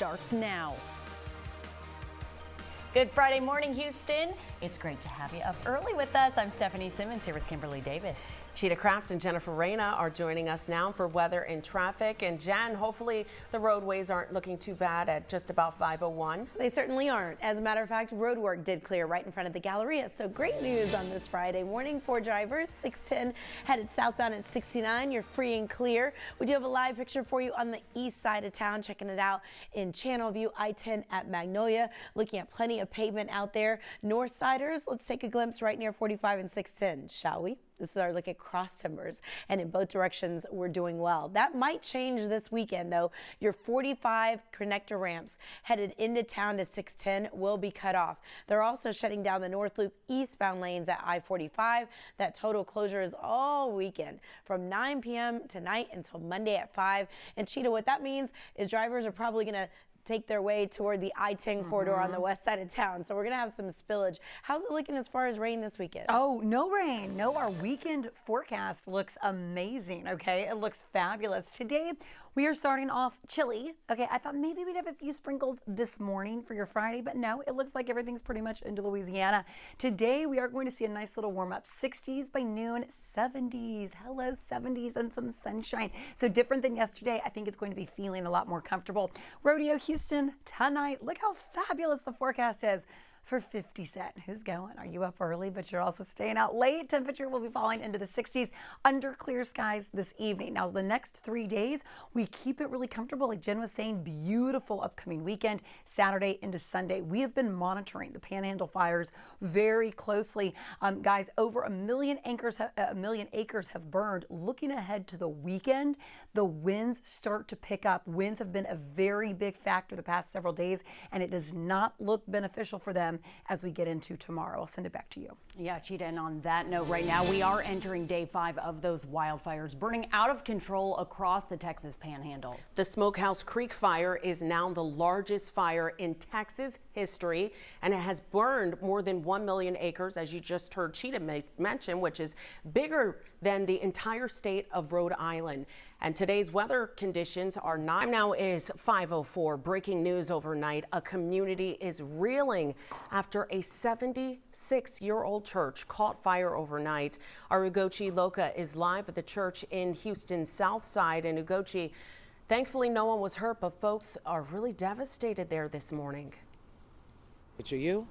starts now. Good Friday morning, Houston. It's great to have you up early with us. I'm Stephanie Simmons here with Kimberly Davis. Chita and Jennifer Reyna are joining us now for weather and traffic. And Jen, hopefully the roadways aren't looking too bad at just about 5:01. They certainly aren't. As a matter of fact, road work did clear right in front of the Galleria. So great news on this Friday morning for drivers. 610 headed southbound at 69. You're free and clear. We do have a live picture for you on the east side of town. Checking it out in Channel View, I-10 at Magnolia. Looking at plenty of pavement out there. North siders, let's take a glimpse right near 45 and 610, shall we? This is our look at cross timbers, and in both directions we're doing well. That might change this weekend though. Your 45 connector ramps headed into town to 610 will be cut off. They're also shutting down the North Loop eastbound lanes at I-45. That total closure is all weekend from 9 p.m. tonight until Monday at 5. And Chita, what that means is drivers are probably going to take their way toward the I-10 corridor on the west side of town. So we're going to have some spillage. How's it looking as far as rain this weekend? Oh, no rain. No, our weekend forecast looks amazing, okay? It looks fabulous. Today, we are starting off chilly. Okay, I thought maybe we'd have a few sprinkles this morning for your Friday, but no, it looks like everything's pretty much into Louisiana. Today, we are going to see a nice little warm up. 60s by noon, 70s. Hello, 70s and some sunshine. So different than yesterday. I think it's going to be feeling a lot more comfortable. Rodeo Houston tonight. Look how fabulous the forecast is for 50 Cent. Who's going? Are you up early, but you're also staying out late? Temperature will be falling into the 60s under clear skies this evening. Now, the next 3 days, we keep it really comfortable. Like Jen was saying, beautiful upcoming weekend, Saturday into Sunday. We have been monitoring the Panhandle fires very closely. Guys, over a million acres have burned. Looking ahead to the weekend, the winds start to pick up. Winds have been a very big factor the past several days, and it does not look beneficial for them as we get into tomorrow. I'll send it back to you. Yeah, Chita, and on that note, right now we are entering day 5 of those wildfires burning out of control across the Texas Panhandle. The Smokehouse Creek fire is now the largest fire in Texas history, and it has burned more than 1 million acres, as you just heard Chita mention, which is bigger than the entire state of Rhode Island. And today's weather conditions are not. Now is 5:04. Breaking news overnight. A community is reeling after a 76-year-old church caught fire overnight. Our Ugochi Loca is live at the church in Houston's South Side. And Ugochi, thankfully no one was hurt, but folks are really devastated there this morning. HAU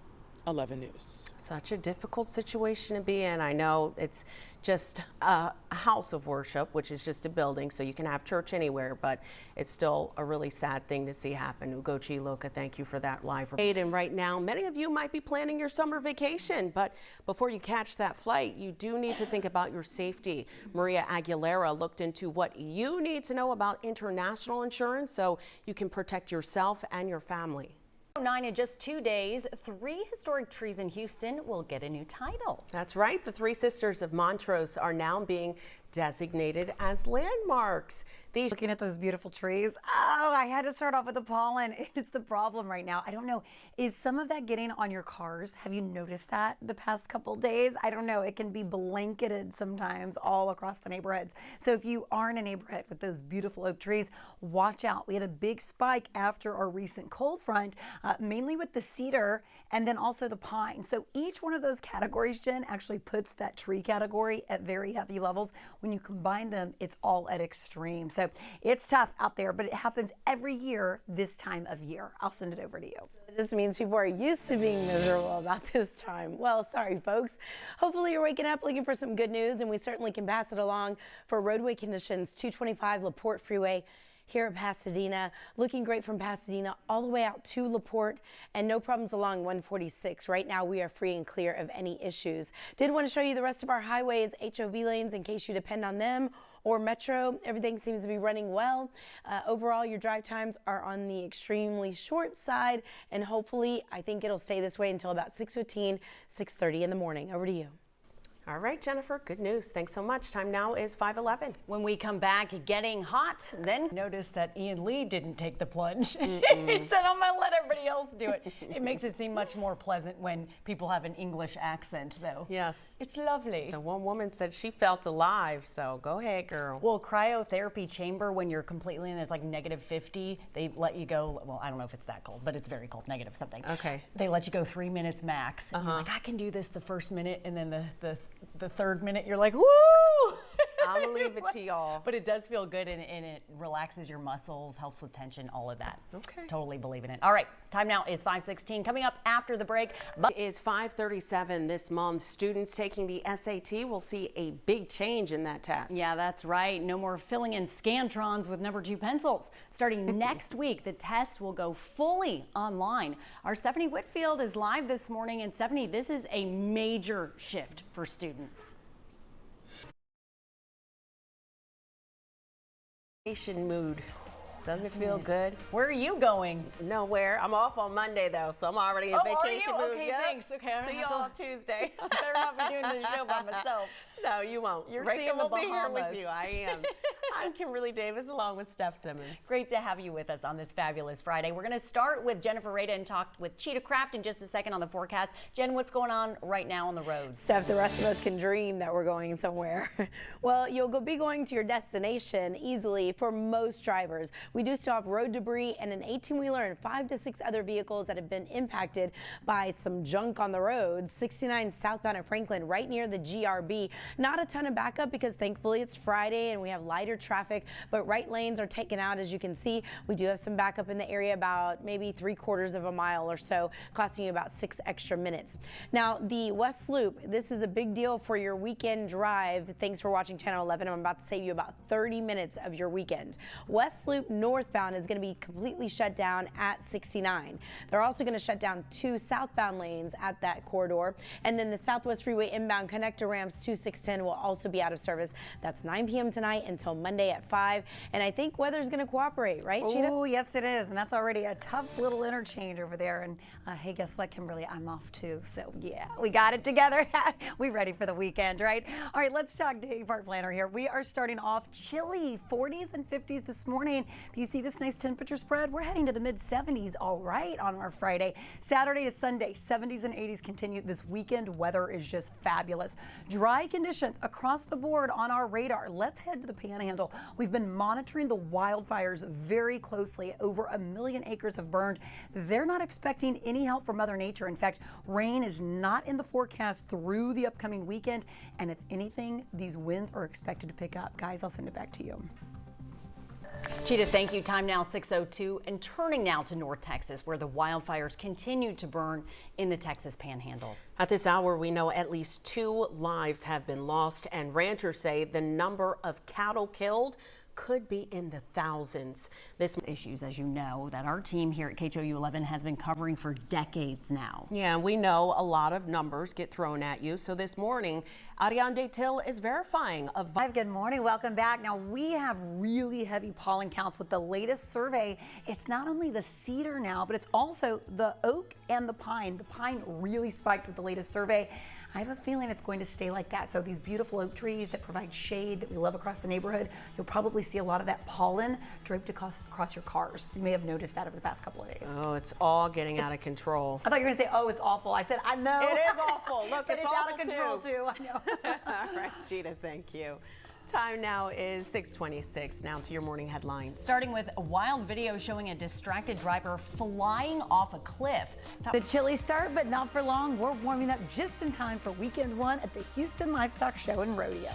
11 News. Such a difficult situation to be in. I know it's just a house of worship, which is just a building, so you can have church anywhere, but it's still a really sad thing to see happen. Ugochi Loca, thank you for that live report. And right now, many of you might be planning your summer vacation, but before you catch that flight, you do need to think about your safety. Maria Aguilera looked into what you need to know about international insurance so you can protect yourself and your family. 9 in just 2 days, 3 historic trees in Houston will get a new title. That's right. The Three Sisters of Montrose are now being designated as landmarks. Looking at those beautiful trees. Oh, I had to start off with the pollen. It's the problem right now. I don't know. Is some of that getting on your cars? Have you noticed that the past couple days? I don't know. It can be blanketed sometimes all across the neighborhoods. So if you are in a neighborhood with those beautiful oak trees, watch out. We had a big spike after our recent cold front, mainly with the cedar and then also the pine. So each one of those categories, Jen, actually puts that tree category at very heavy levels. When you combine them, it's all at extreme. So it's tough out there, but it happens every year this time of year. I'll send it over to you. It just means people are used to being miserable about this time. Well, sorry, folks. Hopefully you're waking up looking for some good news, and we certainly can pass it along. For roadway conditions, 225 LaPorte Freeway here at Pasadena. Looking great from Pasadena all the way out to LaPorte, and no problems along 146. Right now we are free and clear of any issues. Did want to show you the rest of our highways, HOV lanes, in case you depend on them, or Metro. Everything seems to be running well. Overall, your drive times are on the extremely short side, and hopefully I think it'll stay this way until about 6:15, 6:30 in the morning. Over to you. All right, Jennifer, good news. Thanks so much. Time now is 5:11. When we come back, getting hot, then notice that Ian Lee didn't take the plunge. He said, I'm going to let everybody else do it. It makes it seem much more pleasant when people have an English accent, though. Yes. It's lovely. The one woman said she felt alive, so go ahead, girl. Well, cryotherapy chamber, when you're completely in this like -50, they let you go. Well, I don't know if it's that cold, but it's very cold, negative something. Okay. They let you go 3 minutes max. And you're like, I can do this the first minute, and then the third minute, you're like, woo! I'm gonna leave it to y'all. But it does feel good, and it relaxes your muscles, helps with tension, all of that. Okay. Totally believe in it. All right, time now is 5:16. Coming up after the break. It is 5:37 this month. Students taking the SAT will see a big change in that test. Yeah, that's right. No more filling in Scantrons with number 2 pencils. Starting next week, the test will go fully online. Our Stephanie Whitfield is live this morning. And Stephanie, this is a major shift for students. Vacation mood. Doesn't it feel good? Where are you going? Nowhere. I'm off on Monday though, so I'm already in vacation mood. Okay, Yep. thanks. Okay, I don't See have y'all to- Tuesday. I better not be doing this show by myself. No, you won't. You're Reyna seeing the will be here with Bahamas. you. I am. I'm Kimberly Davis along with Steph Simmons. Great to have you with us on this fabulous Friday. We're going to start with Jennifer Reyna and talk with Chita Craft in just a second on the forecast. Jen, what's going on right now on the roads? Steph, the rest of us can dream that we're going somewhere. Well, you'll be going to your destination easily for most drivers. We do still have road debris and an 18-wheeler and 5 to 6 other vehicles that have been impacted by some junk on the road. 69 southbound at Franklin, right near the GRB. Not a ton of backup because thankfully it's Friday and we have lighter traffic, but right lanes are taken out. As you can see, we do have some backup in the area, about maybe 3/4 of a mile or so, costing you about 6 extra minutes. Now, the West Loop, this is a big deal for your weekend drive. Thanks for watching Channel 11. I'm about to save you about 30 minutes of your weekend. West Loop northbound is going to be completely shut down at 69. They're also going to shut down 2 southbound lanes at that corridor, and then the Southwest Freeway inbound connector ramps 2610 will also be out of service. That's 9 p.m. tonight until Monday at 5. And I think weather's going to cooperate, right, Chita? Oh, yes, it is. And that's already a tough little interchange over there. And hey, guess what, Kimberly? I'm off too. So yeah, we got it together. We ready for the weekend, right? All right, let's talk Day Part Planner here. We are starting off chilly, 40s and 50s this morning. If you see this nice temperature spread, we're heading to the mid 70s, all right, on our Friday. Saturday to Sunday, 70s and 80s continue. This weekend weather is just fabulous. Dry conditions across the board on our radar. Let's head to the Panhandle. We've been monitoring the wildfires very closely. Over 1 million acres have burned. They're not expecting any help from Mother Nature. In fact, rain is not in the forecast through the upcoming weekend. And if anything, these winds are expected to pick up. Guys, I'll send it back to you. Chita, thank you. Time now 6:02, and turning now to North Texas, where the wildfires continue to burn in the Texas Panhandle. At this hour, we know at least 2 lives have been lost, and ranchers say the number of cattle killed could be in the thousands. This Issues, as you know, that our team here at KHOU 11 has been covering for decades now. Yeah, we know a lot of numbers get thrown at you. So this morning, Ariane Till is verifying a Good morning. Welcome back. Now, we have really heavy pollen counts with the latest survey. It's not only the cedar now, but it's also the oak and the pine. The pine really spiked with the latest survey. I have a feeling it's going to stay like that. So these beautiful oak trees that provide shade that we love across the neighborhood, you'll probably see a lot of that pollen draped across your cars. You may have noticed that over the past couple of days. Oh, it's all getting out of control. I thought you were going to say, oh, it's awful. I said, I know. It is awful. Look, But it's out of awful control too. I know. All right, Chita, thank you. Time now is 6:26. Now to your morning headlines. Starting with a wild video showing a distracted driver flying off a cliff. The chilly start, but not for long. We're warming up just in time for weekend 1 at the Houston Livestock Show and Rodeo.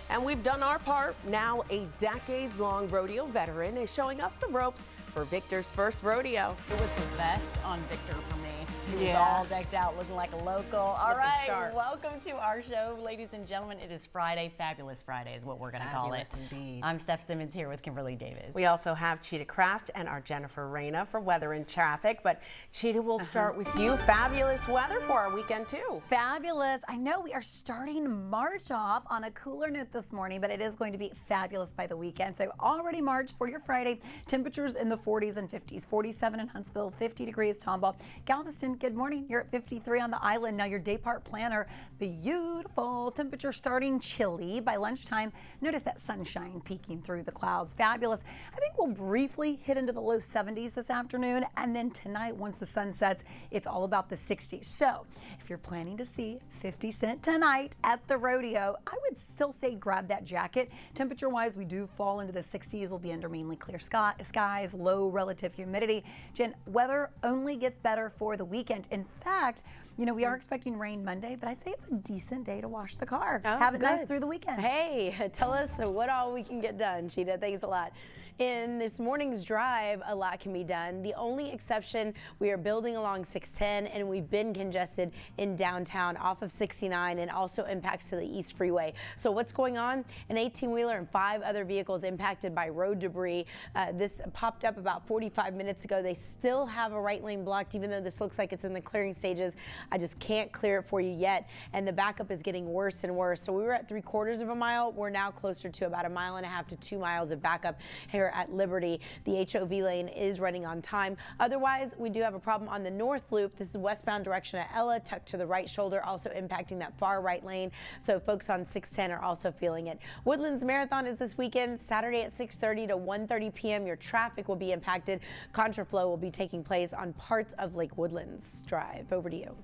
And we've done our part. Now a decades-long rodeo veteran is showing us the ropes for Victor's first rodeo. It was the best on Victor for me. He was Yeah. all decked out, looking like a local. All Looking right, sharp. welcome to our show, ladies and gentlemen. It is Friday, Fabulous Friday is what we're going to call it. Fabulous indeed. I'm Steph Simmons here with Kimberly Davis. We also have Chita Craft and our Jennifer Reyna for weather and traffic. But Chita, will start with you. Fabulous weather for our weekend too. Fabulous. I know we are starting March off on a cooler note this morning, but it is going to be fabulous by the weekend. So already March for your Friday. Temperatures in the 40s and 50s. 47 in Huntsville, 50 degrees Tomball. Galveston, good morning. You're at 53 on the island. Now your day part planner, beautiful temperature starting chilly by lunchtime. Notice that sunshine peeking through the clouds. Fabulous. I think we'll briefly hit into the low 70s this afternoon, and then tonight once the sun sets, it's all about the 60s. So if you're planning to see 50 Cent tonight at the rodeo, I would still say grab that jacket. Temperature wise, we do fall into the 60s. We'll be under mainly clear skies, low relative humidity. Jen, weather only gets better for the weekend. In fact, you know, we are expecting rain Monday, but I'd say it's a decent day to wash the car. Oh, Have it nice good. through the weekend. Hey, tell us what all we can get done, Chita. Thanks a lot. In this morning's drive, a lot can be done. The only exception, we are building along 610 and we've been congested in downtown off of 69 and also impacts to the East Freeway. So what's going on? An 18-wheeler and 5 other vehicles impacted by road debris. This popped up about 45 minutes ago. They still have a right lane blocked, even though this looks like it's in the clearing stages. I just can't clear it for you yet. And the backup is getting worse and worse. So we were at 3/4 of a mile. We're now closer to about 1.5 miles to 2 miles of backup here at Liberty. The HOV lane is running on time. Otherwise, we do have a problem on the north loop. This is westbound direction at Ella, tucked to the right shoulder, also impacting that far right lane. So folks on 610 are also feeling it. Woodlands Marathon is this weekend, Saturday at 6:30 to 1:30 p.m. Your traffic will be impacted. Contraflow will be taking place on parts of Lake Woodlands Drive. Over to you.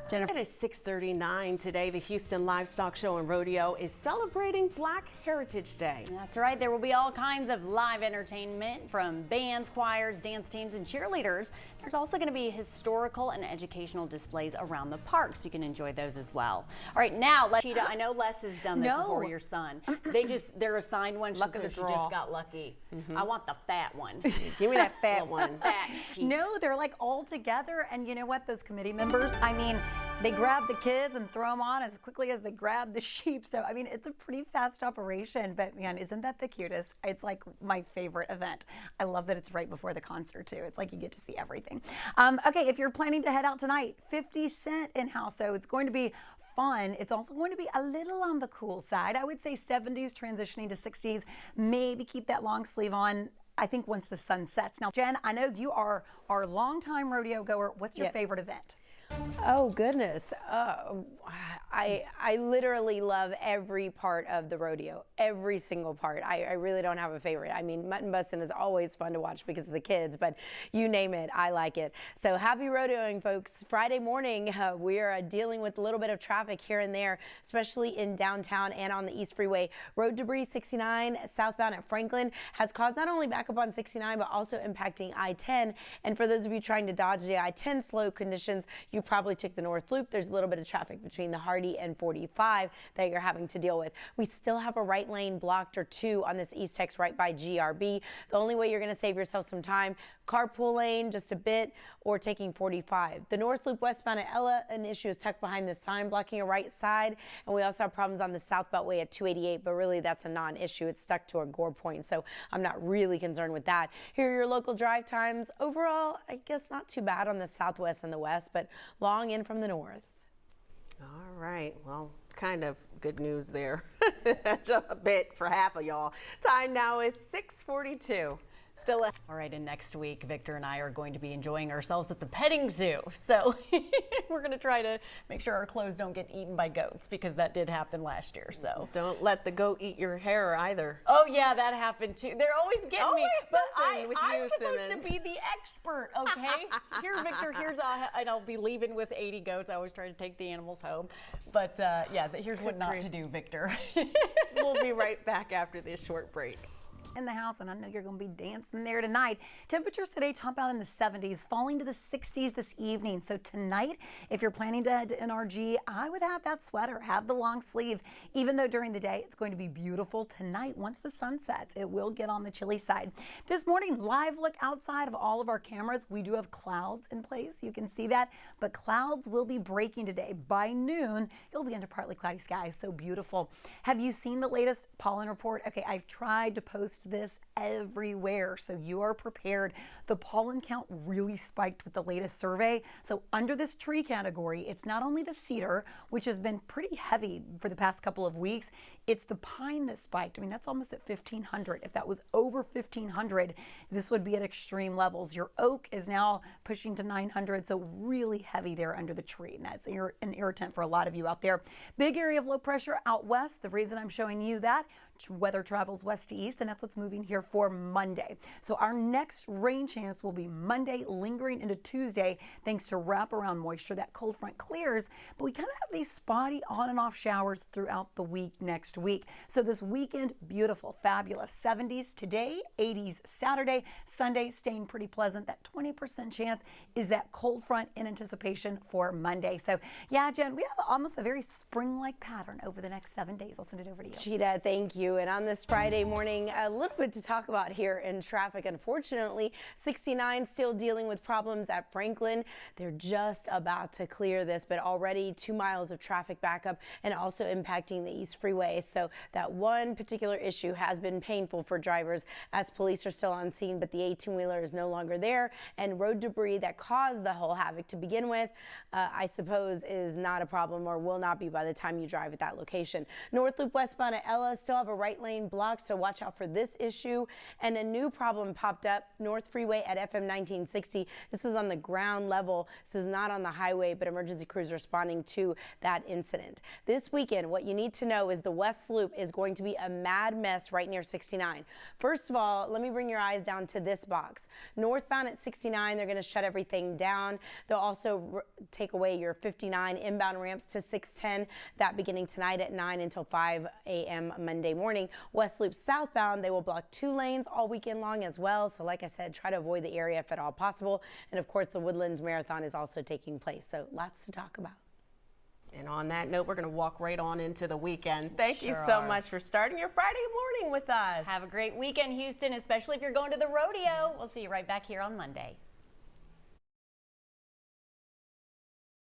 Jennifer. It is 6:39 today. The Houston Livestock Show and Rodeo is celebrating Black Heritage Day. That's right. There will be all kinds of live entertainment from bands, choirs, dance teams, and cheerleaders. There's also going to be historical and educational displays around the park, so you can enjoy those as well. All right, now, Chita, I know Les has done this before your son. They're assigned one. Luck of the she draw. just got lucky. I want the fat one. Give me that fat one. Fat sheep. No, they're like all together, and you know what? Those committee members, I mean, they grab the kids and throw them on as quickly as they grab the sheep. So, I mean, it's a pretty fast operation, but man, isn't that the cutest? It's like my favorite event. I love that it's right before the concert too. It's like you get to see everything. Okay, if you're planning to head out tonight, 50 Cent in-house, so it's going to be fun. It's also going to be a little on the cool side. I would say 70s transitioning to 60s. Maybe keep that long sleeve on, I think, once the sun sets. Now, Jen, I know you are our longtime rodeo goer. What's your favorite event? Oh goodness, I literally love every part of the rodeo, every single part. I really don't have a favorite. I mean, mutton busting is always fun to watch because of the kids, but you name it, I like it. So happy rodeoing, folks. Friday morning, we are dealing with a little bit of traffic here and there, especially in downtown and on the East Freeway. Road debris 69 southbound at Franklin has caused not only backup on 69, but also impacting I-10. And for those of you trying to dodge the I-10 slow conditions, you probably took the north loop. There's a little bit of traffic between the Hardy and 45 that you're having to deal with. We still have a right lane blocked or 2 on this East Tex right by GRB. The only way you're going to save yourself some time, carpool lane just a bit, or taking 45. The north loop westbound at Ella, an issue is tucked behind this sign blocking a right side, and we also have problems on the south beltway at 288, but really that's a non-issue. It's stuck to a gore point, so I'm not really concerned with that. Here are your local drive times. Overall, I guess not too bad on the southwest and the west, but long in from the north. All right, well, kind of good news there. A bit for half of y'all. Time now is 6:42. Still, all right, and next week, Victor and I are going to be enjoying ourselves at the petting zoo. So we're going to try to make sure our clothes don't get eaten by goats, because that did happen last year. So don't let the goat eat your hair either. Oh yeah, that happened too. They're always getting me. But I'm supposed Simmons. to be the expert, okay? Here, Victor, and I'll be leaving with 80 goats. I always try to take the animals home. But yeah, here's what not to do, Victor. We'll be right back after this short break. In the house, and I know you're going to be dancing there tonight. Temperatures today top out in the 70s, falling to the 60s this evening. So tonight, if you're planning to head to NRG, I would have that sweater, have the long sleeve. Even though during the day it's going to be beautiful, tonight, once the sun sets, it will get on the chilly side. This morning, live look outside of all of our cameras. We do have clouds in place. You can see that, but clouds will be breaking today. By noon, you'll be under partly cloudy skies. So beautiful. Have you seen the latest pollen report? Okay, I've tried to post post this everywhere so you are prepared. The pollen count really spiked with the latest survey. So under this tree category, it's not only the cedar, which has been pretty heavy for the past couple of weeks, it's the pine that spiked. I mean, that's almost at 1,500. If that was over 1,500, this would be at extreme levels. Your oak is now pushing to 900, so really heavy there under the tree. And that's an irritant for a lot of you out there. Big area of low pressure out west. The reason I'm showing you that, weather travels west to east, and that's what's moving here for Monday. So our next rain chance will be Monday, lingering into Tuesday, thanks to wraparound moisture. That cold front clears, but we kind of have these spotty on and off showers throughout the week next week. So this weekend, beautiful, fabulous. 70s today, 80s Saturday, Sunday staying pretty pleasant. That 20% chance is that cold front in anticipation for Monday. So yeah, Jen, we have almost a very spring-like pattern over the next 7 days. I'll send it over to you. Chita, thank you. And on this Friday morning, a little bit to talk about here in traffic. Unfortunately, 69 still dealing with problems at Franklin. They're just about to clear this, but already 2 miles of traffic backup and also impacting the East Freeway. So that one particular issue has been painful for drivers as police are still on scene, but the 18-wheeler is no longer there. And road debris that caused the whole havoc to begin with, I suppose, is not a problem or will not be by the time you drive at that location. North Loop westbound at Ella still have a right lane blocked, so watch out for this issue. And a new problem popped up, North Freeway at FM 1960. This is on the ground level. This is not on the highway, but emergency crews responding to that incident. This weekend, what you need to know is the West Loop is going to be a mad mess right near 69. First of all, let me bring your eyes down to this box. Northbound at 69, they're going to shut everything down. They'll also take away your 59 inbound ramps to 610, that beginning tonight at 9 until 5 a.m. Monday morning. West Loop southbound, they will block 2 lanes all weekend long as well. So like I said, try to avoid the area if at all possible. And of course, the Woodlands Marathon is also taking place. So lots to talk about. And on that note, we're going to walk right on into the weekend. Thank you so much for starting your Friday morning with us. Have a great weekend, Houston, especially if you're going to the rodeo. We'll see you right back here on Monday.